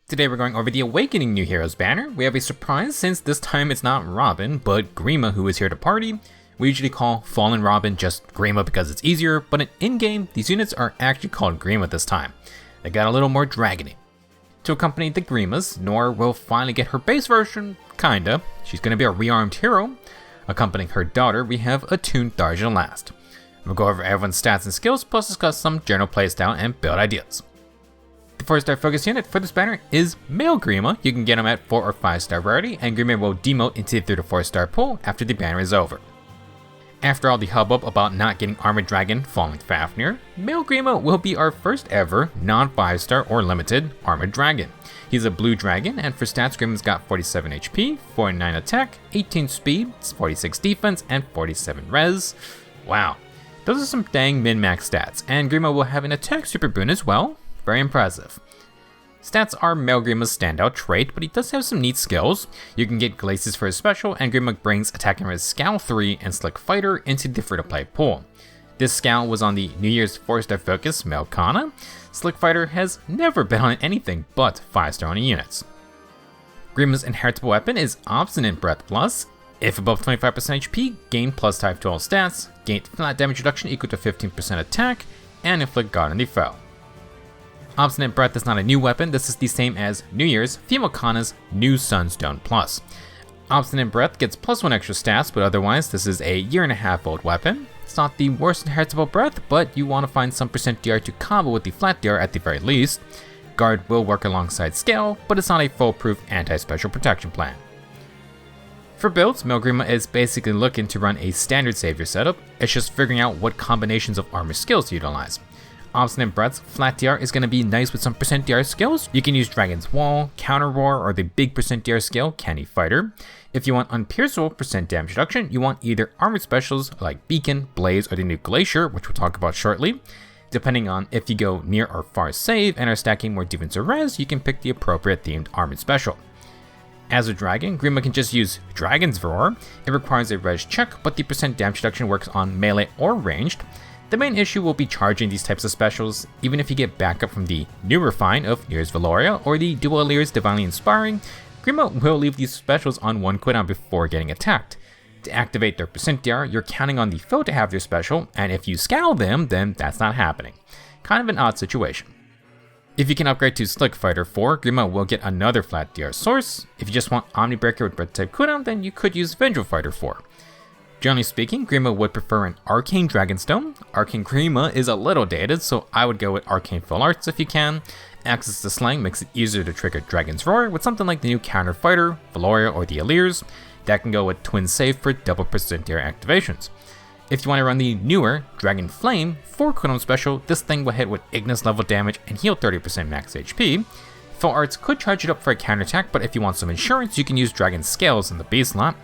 Today we're going over the Awakening New Heroes banner. We have a surprise since this time it's not Robin, but Grima who is here to party. We usually call Fallen Robin just Grima because it's easier, but in-game, these units are actually called Grima this time. They got a little more dragony. To accompany the Grimas, Noire will finally get her base version, kinda. She's gonna be a rearmed hero. Accompanying her daughter, we have Attuned Tharja last. We'll go over everyone's stats and skills, plus discuss some general playstyle and build ideas. The 4-star focus unit for this banner is Male Grima. You can get him at 4 or 5-star rarity, and Grima will demote into the 3 to 4-star pool after the banner is over. After all the hubbub about not getting Armored Dragon Falling Fafnir, Male Grima will be our first ever non-5-star or limited Armored Dragon. He's a blue dragon, and for stats, Grima's got 47 HP, 49 attack, 18 speed, 46 defense, and 47 res. Wow, those are some dang min-max stats, and Grima will have an attack super boon as well. Very impressive. Stats are Male Grima's standout trait, but he does have some neat skills. You can get Glaces for his special, and Grima brings Attack and Res Scowl 3 and Slick Fighter into the free-to-play pool. This Scowl was on the New Year's 4-star focus Male Kana. Slick Fighter has never been on anything but 5-star on units. Grima's inheritable weapon is Obstinate Breath Plus. If above 25% HP, gain plus type to all stats, gain flat damage reduction equal to 15% attack, and inflict guard on the foe. Obstinate Breath is not a new weapon, this is the same as New Year's Female Kana's New Sunstone Plus. Obstinate Breath gets plus 1 extra stats, but otherwise this is a 1.5 old weapon. It's not the worst inheritable breath, but you want to find some percent DR to combo with the flat DR at the very least. Guard will work alongside Scale, but it's not a foolproof anti-special protection plan. For builds, Male Grima is basically looking to run a standard savior setup, it's just figuring out what combinations of armor skills to utilize. Obstinate Breath's flat DR is going to be nice with some percent DR skills. You can use Dragon's Wall, Counter Roar, or the big percent DR skill, Canny Fighter. If you want unpierceable percent damage reduction, you want either armored specials like Beacon, Blaze, or the new Glacier, which we'll talk about shortly. Depending on if you go near or far save and are stacking more defense or res, you can pick the appropriate themed armored special. As a dragon, Grima can just use Dragon's Roar. It requires a res check, but the percent damage reduction works on melee or ranged. The main issue will be charging these types of specials. Even if you get backup from the new refine of Year's Valoria or the Dual Lear's Divinely Inspiring, Grima will leave these specials on 1 cooldown before getting attacked. To activate their percent DR, you're counting on the foe to have their special, and if you scowl them, then that's not happening. Kind of an odd situation. If you can upgrade to Slick Fighter 4, Grima will get another flat DR source. If you just want Omnibreaker with Breath type cooldown, then you could use Vengeful Fighter 4. Generally speaking, Grima would prefer an Arcane Dragonstone. Arcane Grima is a little dated, so I would go with Arcane Full Arts if you can. Access to Slang makes it easier to trigger Dragon's Roar with something like the new Counter Fighter, Valoria, or the Alliers. That can go with Twin Save for double percent DR activations. If you want to run the newer Dragon Flame 4 cooldown special, this thing will hit with Ignis level damage and heal 30% max HP. Full Arts could charge it up for a counterattack, but if you want some insurance, you can use Dragon Scales in the B slot.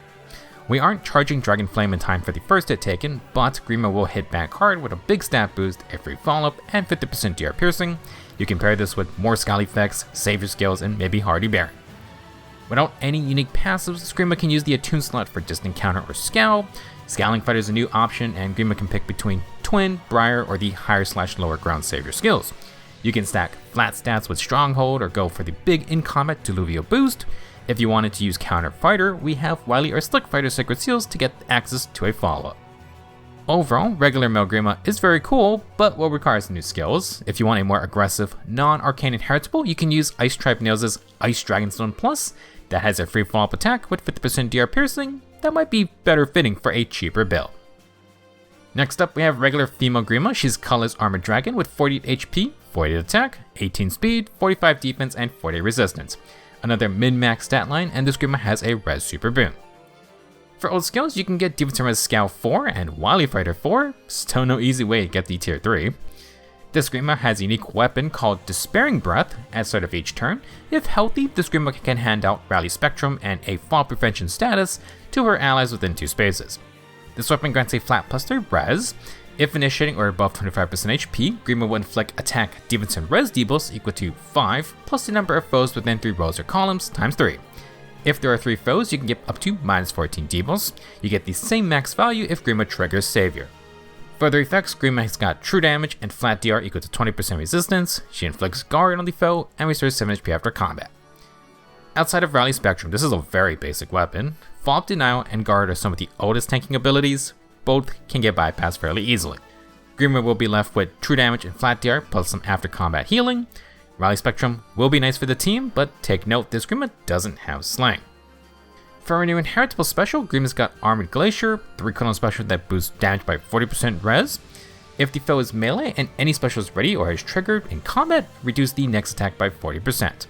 We aren't charging Dragon Flame in time for the first hit taken, but Grima will hit back hard with a big stat boost, a free follow-up, and 50% DR piercing. You can pair this with more Scowl effects, Savior skills, and maybe Hardy Baron. Without any unique passives, Grima can use the Attune slot for Distant Counter or Scowl. Scowling Fighter is a new option, and Grima can pick between Twin, Briar, or the higher/lower ground Savior skills. You can stack flat stats with Stronghold or go for the big in-combat Diluvial boost. If you wanted to use Counter Fighter, we have Wily or Slick Fighter Sacred Seals to get access to a follow-up. Overall, regular Male Grima is very cool, but will require some new skills. If you want a more aggressive, non-arcane inheritable, you can use Ice Tribe Nails' Ice Dragonstone Plus. That has a free follow-up attack with 50% DR piercing. That might be better fitting for a cheaper build. Next up, we have regular female Grima. She's colorless Armored Dragon with 48 HP, 48 attack, 18 speed, 45 defense, and 40 resistance. Another min-max stat line, and this Grima has a res super boon. For old skills, you can get Defense and Res Scowl 4 and Wily Fighter 4, still no easy way to get the tier 3. This Grima has a unique weapon called Despairing Breath at the start of each turn. If healthy, this Grima can hand out Rally Spectrum and a fall prevention status to her allies within 2 spaces. This weapon grants a flat +3 res. If initiating or above 25% HP, Grima will inflict attack, defense, and res debuffs equal to 5, plus the number of foes within 3 rows or columns times 3. If there are 3 foes, you can get up to -14 debuffs. You get the same max value if Grima triggers Savior. For other effects, Grima has got true damage and flat DR equal to 20% resistance. She inflicts guard on the foe and restores 7 HP after combat. Outside of Rally Spectrum, this is a very basic weapon. Fall Denial and Guard are some of the oldest tanking abilities. Both can get bypassed fairly easily. Grima will be left with true damage and flat DR plus some after combat healing. Rally Spectrum will be nice for the team, but take note this Grima doesn't have Slang. For our new inheritable special, Grima's got Armored Glacier, the recoil special that boosts damage by 40% res. If the foe is melee and any special is ready or is triggered in combat, reduce the next attack by 40%.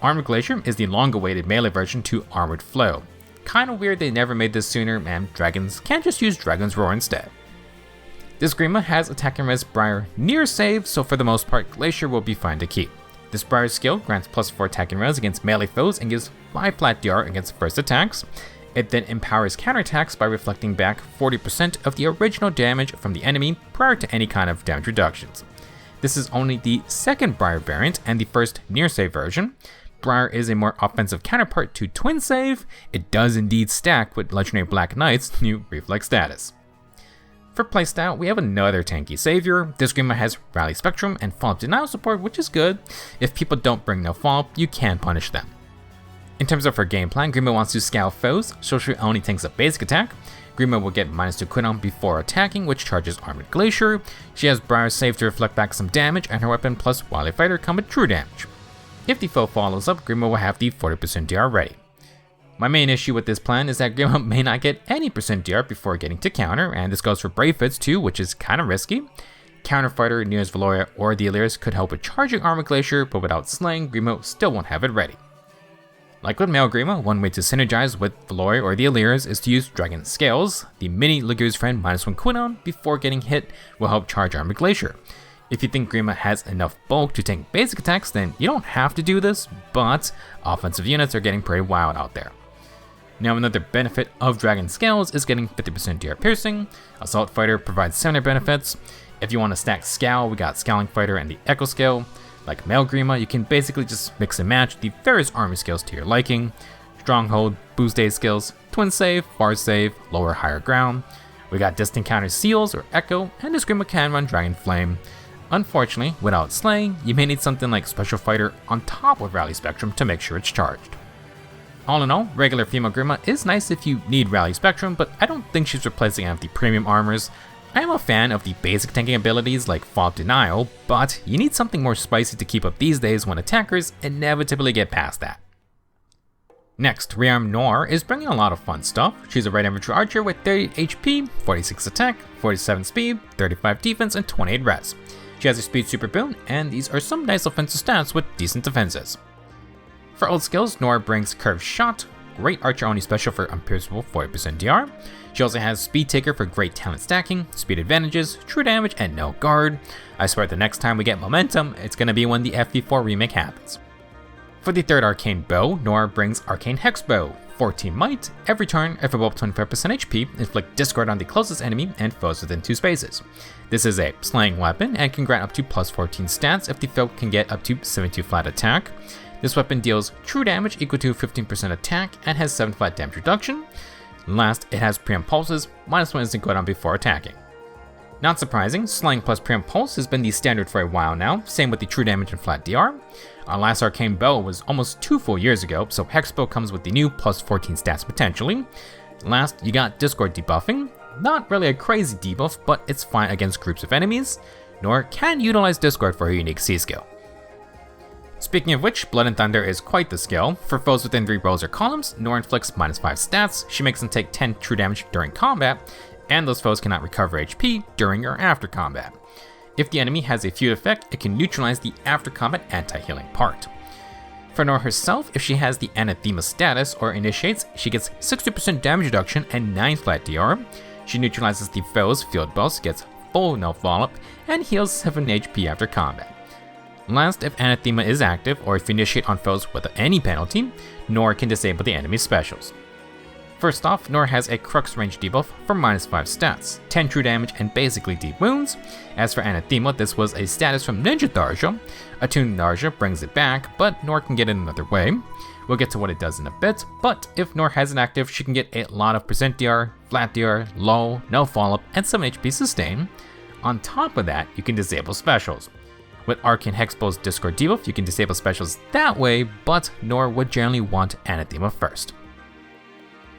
Armored Glacier is the long-awaited melee version to Armored Flow. Kinda weird they never made this sooner, and dragons can't just use Dragon's Roar instead. This Grima has attack and res Briar near save, so for the most part, Glacier will be fine to keep. This Briar skill grants +4 attack and res against melee foes and gives 5 flat DR against first attacks. It then empowers counterattacks by reflecting back 40% of the original damage from the enemy prior to any kind of damage reductions. This is only the second Briar variant and the first near save version. Briar is a more offensive counterpart to Twin Save. It does indeed stack with Legendary Black Knight's new reflex status. For playstyle, we have another tanky savior. This Grima has Rally Spectrum and Fall Denial support, which is good. If people don't bring no fall, you can punish them. In terms of her game plan, Grima wants to scowl foes, so she only tanks a basic attack. Grima will get -2 cooldown before attacking, which charges Armored Glacier. She has Briar save to reflect back some damage, and her weapon plus Wily Fighter come with true damage. If the foe follows up, Grima will have the 40% DR ready. My main issue with this plan is that Grima may not get any % DR before getting to counter, and this goes for Brave Fits too, which is kinda risky. Counter Fighter, Near's Valoria, or the Illyris could help with charging Armored Glacier, but without Slaying, Grima still won't have it ready. Like with male Grima, one way to synergize with Valoria or the Illyris is to use Dragon Scales. The mini Lagu's friend -1 cooldown before getting hit will help charge Armored Glacier. If you think Grima has enough bulk to tank basic attacks, then you don't have to do this, but offensive units are getting pretty wild out there. Now another benefit of Dragon Scales is getting 50% DR piercing. Assault Fighter provides similar benefits. If you want to stack Scowl, we got Scowling Fighter and the Echo Scale. Like male Grima, you can basically just mix and match the various army skills to your liking. Stronghold, Boost Day skills, Twin Save, Far Save, Lower Higher Ground. We got Distant Counter Seals or Echo, and this Grima can run Dragon Flame. Unfortunately, without Slaying, you may need something like Special Fighter on top of Rally Spectrum to make sure it's charged. All in all, regular female Grima is nice if you need Rally Spectrum, but I don't think she's replacing any of the premium armors. I am a fan of the basic tanking abilities like Fall Denial, but you need something more spicy to keep up these days when attackers inevitably get past that. Next, Rearmed Noire is bringing a lot of fun stuff. She's a right infantry archer with 30 HP, 46 attack, 47 speed, 35 defense, and 28 res. She has a speed super boon, and these are some nice offensive stats with decent defenses. For old skills, Noire brings Curved Shot, great archer only special for unpierceable 40% DR. She also has Speed Taker for great talent stacking, speed advantages, true damage, and no guard. I swear the next time we get momentum, it's gonna be when the FV4 remake happens. For the third Arcane Bow, Noire brings Arcane Hex Bow, 14 might, every turn, if above 25% HP, inflict discord on the closest enemy and foes within 2 spaces. This is a slaying weapon and can grant up to +14 stats if the foe can get up to 72 flat attack. This weapon deals true damage equal to 15% attack and has 7 flat damage reduction. Last, it has Preempt Pulses, -1 instant cooldown before attacking. Not surprising, Slaying plus Preempt Pulse has been the standard for a while now, same with the true damage and flat DR. Our last Arcane Bow was almost 2 full years ago, so Hex Bow comes with the new +14 stats potentially. Last, you got Discord debuffing. Not really a crazy debuff, but it's fine against groups of enemies. Noire can utilize Discord for her unique C skill. Speaking of which, Blood and Thunder is quite the skill. For foes within 3 rows or columns, Noire inflicts -5 stats, she makes them take 10 true damage during combat, and those foes cannot recover HP during or after combat. If the enemy has a feud effect, it can neutralize the after combat anti-healing part. For Noire herself, if she has the Anathema status or initiates, she gets 60% damage reduction and 9 flat DR. She neutralizes the foe's field boss, gets full no follow-up, and heals 7 HP after combat. Last, if Anathema is active, or if you initiate on foes with any penalty, Noire can disable the enemy's specials. First off, Noire has a Crux range debuff for -5 stats, 10 true damage and basically deep wounds. As for Anathema, this was a status from Ninja Tharja. Attuned Tharja brings it back, but Noire can get it another way. We'll get to what it does in a bit, but if Noire has it active, she can get a lot of percent DR, flat DR, low, no follow-up, and 7 HP sustain. On top of that, you can disable specials. With Arcane Hexbow's Discord debuff, you can disable specials that way, but Noire would generally want Anathema first.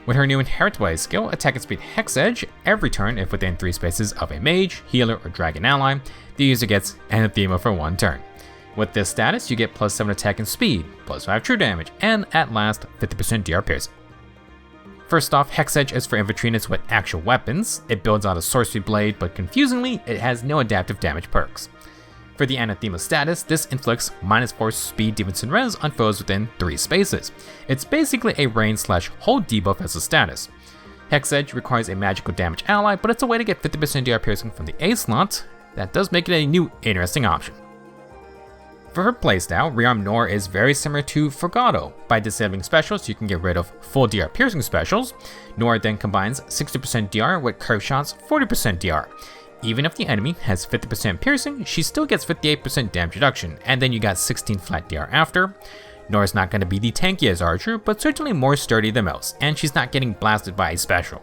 With her new Inheritway skill, Attack and Speed Hex Edge, every turn if within 3 spaces of a mage, healer, or dragon ally, the user gets Anathema for 1 turn. With this status, you get +7 attack and speed, +5 true damage, and at last, 50% DR piercing. First off, Hex Edge is for infantry units with actual weapons. It builds out a sorcery blade, but confusingly, it has no adaptive damage perks. For the Anathema status, this inflicts -4 speed, defense, and res on foes within 3 spaces. It's basically a range/hold debuff as a status. Hex Edge requires a magical damage ally, but it's a way to get 50% DR piercing from the A slot. That does make it a new interesting option. For her playstyle, Rearmed Noire is very similar to Forgato. By disabling specials, you can get rid of full DR piercing specials. Noire then combines 60% DR with curve shots 40% DR. Even if the enemy has 50% piercing, she still gets 58% damage reduction, and then you got 16 flat DR after. Noire's not going to be the tankiest archer, but certainly more sturdy than most, and she's not getting blasted by a special.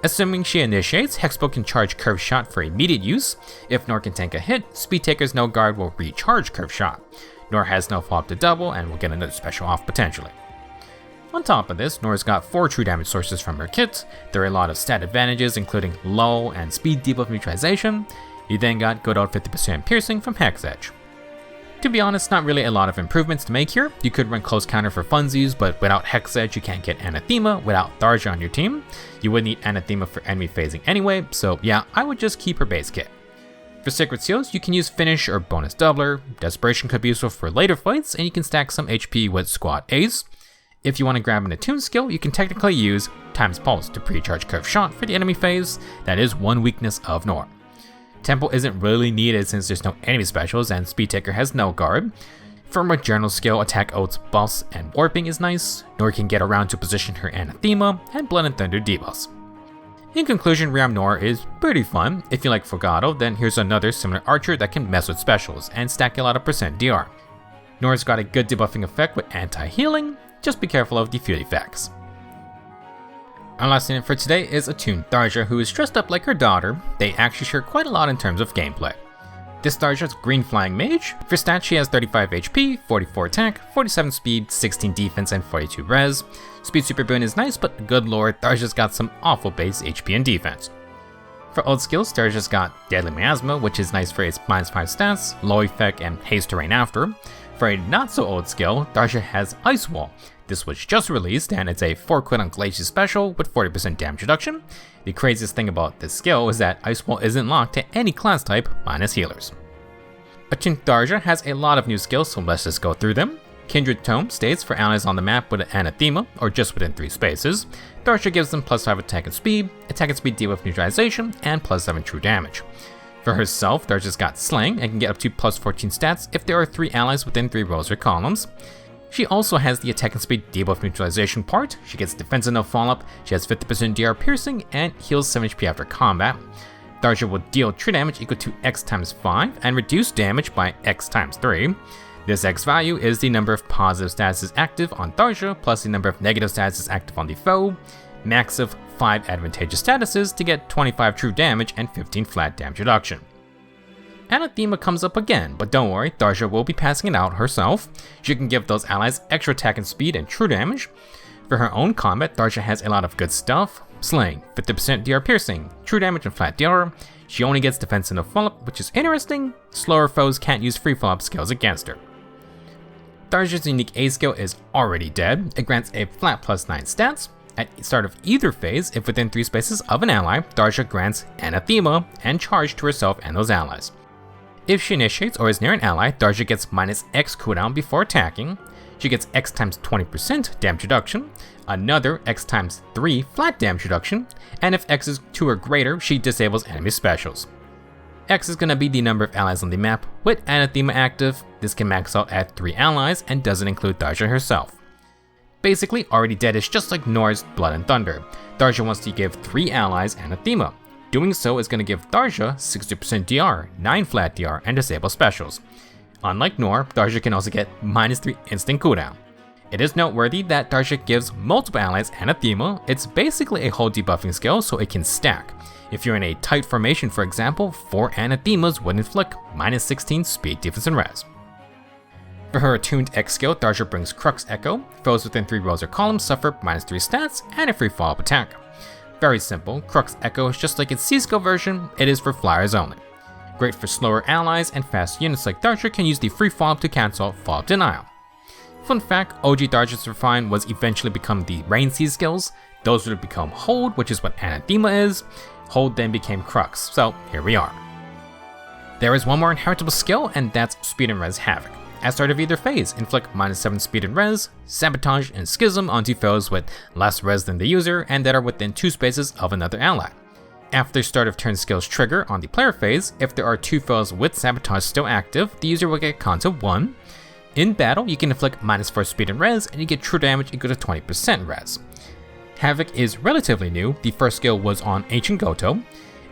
Assuming she initiates, Hexbow can charge Curve Shot for immediate use. If Noire can tank a hit, Speed Taker's No Guard will recharge Curve Shot. Noire has no follow-up to double and will get another special off potentially. On top of this, Noire's got 4 true damage sources from her kit. There are a lot of stat advantages including low and speed debuff neutralization. You then got good old 50% piercing from Hex Edge. To be honest, not really a lot of improvements to make here. You could run close counter for funsies, but without Hex Edge you can't get Anathema without Tharja on your team. You would need Anathema for enemy phasing anyway, so yeah, I would just keep her base kit. For Sacred Seals, you can use Finish or Bonus Doubler. Desperation could be useful for later fights, and you can stack some HP with Squad Ace. If you want to grab an Attuned skill, you can technically use Times Pulse to pre-charge Curve Shot for the enemy phase. That is one weakness of Noire. Tempo isn't really needed since there's no enemy specials and Speed Taker has no guard. For more general skill, Attack Oaths buffs and Warping is nice. Noire can get around to position her Anathema and Blood and Thunder debuffs. In conclusion, Rearmed Noire is pretty fun. If you like Forgato, then here's another similar archer that can mess with specials and stack a lot of percent DR. Noire's got a good debuffing effect with anti-healing, just be careful of the field effects. Our last unit for today is Attuned Tharja, who is dressed up like her daughter. They actually share quite a lot in terms of gameplay. This Tharja's green flying mage. For stats, she has 35 HP, 44 attack, 47 speed, 16 defense, and 42 res. Speed super boon is nice, but good lord, Tharja's got some awful base HP and defense. For old skills, Tharja's got Deadly Miasma, which is nice for its -5 stats, low effect, and haste terrain after. For a not so old skill, Tharja has Ice Wall. This was just released, and it's a 4-crit on Glacier special with 40% damage reduction. The craziest thing about this skill is that Ice Wall isn't locked to any class type minus healers. Attuned Tharja has a lot of new skills, so let's just go through them. Kindred Tome states for allies on the map with an Anathema, or just within 3 spaces. Tharja gives them +5 attack and speed debuff neutralization, and +7 true damage. For herself, Tharja's got Slang and can get up to +14 stats if there are 3 allies within 3 rows or columns. She also has the attack and speed debuff neutralization part. She gets defense and no follow-up, she has 50% DR piercing, and heals 7 HP after combat. Tharja will deal true damage equal to X times 5 and reduce damage by X times 3. This X value is the number of positive statuses active on Tharja plus the number of negative statuses active on the foe. Max of 5 advantageous statuses to get 25 true damage and 15 flat damage reduction. Anathema comes up again, but don't worry, Tharja will be passing it out herself. She can give those allies extra attack and speed and true damage. For her own combat, Tharja has a lot of good stuff. Slaying, 50% DR piercing, true damage and flat DR. She only gets defense and no follow-up, which is interesting. Slower foes can't use free follow-up skills against her. Tharja's unique A skill is already dead. It grants a flat +9 stats. At the start of either phase, if within 3 spaces of an ally, Tharja grants Anathema and charge to herself and those allies. If she initiates or is near an ally, Tharja gets -X cooldown before attacking. She gets X times 20% damage reduction, another X times 3 flat damage reduction, and if X is 2 or greater, she disables enemy specials. X is going to be the number of allies on the map with Anathema active. This can max out at 3 allies and doesn't include Tharja herself. Basically, Already Dead is just like Noire's Blood and Thunder. Tharja wants to give 3 allies Anathema. Doing so is going to give Tharja 60% DR, 9 flat DR, and disable specials. Unlike Noire, Tharja can also get -3 instant cooldown. It is noteworthy that Tharja gives multiple allies Anathema. It's basically a whole debuffing skill, so it can stack. If you're in a tight formation, for example, 4 Anathemas would inflict -16 speed, defense, and res. For her Attuned X skill, Tharja brings Crux Echo. Foes within 3 rows or columns suffer -3 stats and a free follow-up attack. Very simple, Crux Echo is just like its C-skill version, it is for flyers only. Great for slower allies, and fast units like Tharja can use the free follow-up to cancel follow-up denial. Fun fact, OG Tharja's Refine was eventually become the Rain C skills. Those would have become Hold, which is what Anathema is. Hold then became Crux, so here we are. There is one more inheritable skill, and that's Speed and Res Havoc. At start of either phase, inflict -7 speed and res, sabotage, and schism onto foes with less res than the user and that are within 2 spaces of another ally. After start of turn skills trigger on the player phase, if there are 2 foes with sabotage still active, the user will get con to 1. In battle, you can inflict -4 speed and res, and you get true damage equal to 20% res. Havoc is relatively new. The first skill was on Ancient Goto.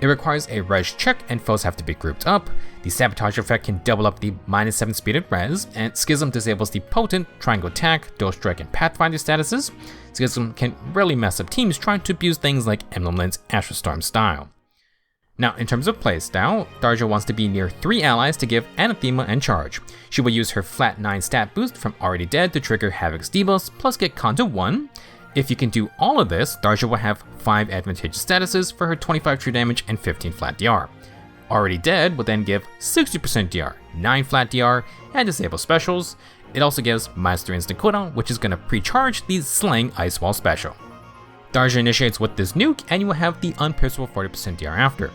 It requires a res check and foes have to be grouped up. The sabotage effect can double up the -7 speed and res, and Schism disables the potent triangle attack, dual strike, and pathfinder statuses. Schism can really mess up teams trying to abuse things like Emblem Lens Astral Storm style. Now, in terms of playstyle, Tharja wants to be near 3 allies to give Anathema and charge. She will use her flat 9 stat boost from Already Dead to trigger Havoc's debuffs, plus get con to 1. If you can do all of this, Tharja will have 5 advantageous statuses for her 25 true damage and 15 flat DR. Already Dead will then give 60% DR, 9 flat DR, and disable specials. It also gives -3 instant cooldown, which is going to pre-charge the Slaying Ice Wall special. Tharja initiates with this nuke, and you will have the unpierceable 40% DR after.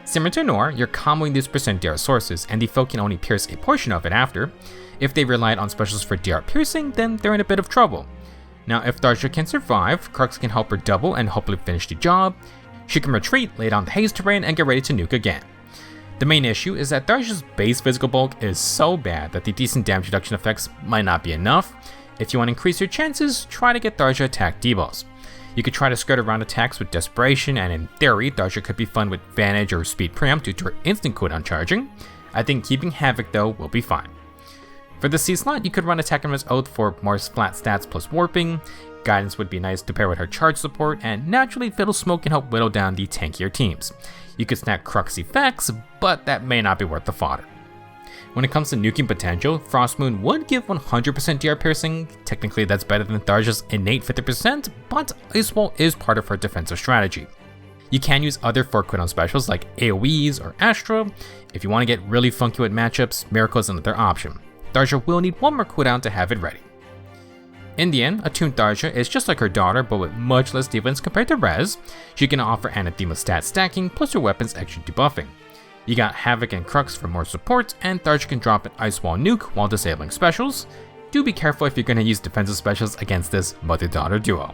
Similar to Noire, you're comboing these percent DR sources, and the foe can only pierce a portion of it after. If they relied on specials for DR piercing, then they're in a bit of trouble. Now, if Tharja can survive, Crux can help her double and hopefully finish the job. She can retreat, lay down the haze terrain, and get ready to nuke again. The main issue is that Tharja's base physical bulk is so bad that the decent damage reduction effects might not be enough. If you want to increase your chances, try to get Tharja attack debuffs. You could try to skirt around attacks with Desperation, and in theory, Tharja could be fun with Vantage or Speed Preempt due to her instant cooldown charging. I think keeping Havoc though will be fine. For the C slot, you could run Attack and Res Oath for more flat stats plus warping. Guidance would be nice to pair with her charge support, and naturally Fatal Smoke can help whittle down the tankier teams. You could snack Crux effects, but that may not be worth the fodder. When it comes to nuking potential, Frost Moon would give 100% DR piercing. Technically that's better than Tharja's innate 50%, but Ice Wall is part of her defensive strategy. You can use other 4 cooldown specials like AoEs or Astra. If you want to get really funky with matchups, Miracle is another option. Tharja will need 1 more cooldown to have it ready. In the end, Attuned Tharja is just like her daughter, but with much less defense compared to Res. She can offer Anathema stat stacking, plus her weapons extra debuffing. You got Havoc and Crux for more support, and Tharja can drop an Ice Wall nuke while disabling specials. Do be careful if you're going to use defensive specials against this mother-daughter duo.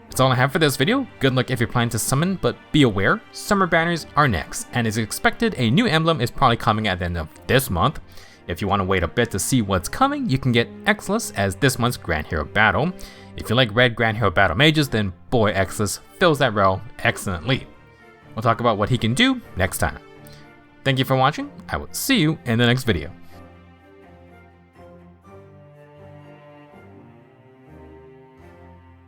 That's all I have for this video. Good luck if you're planning to summon, but be aware, summer banners are next, and as expected, a new emblem is probably coming at the end of this month. If you want to wait a bit to see what's coming, you can get Exilus as this month's Grand Hero Battle. If you like red Grand Hero Battle mages, then boy Exilus fills that role excellently. We'll talk about what he can do next time. Thank you for watching, I will see you in the next video.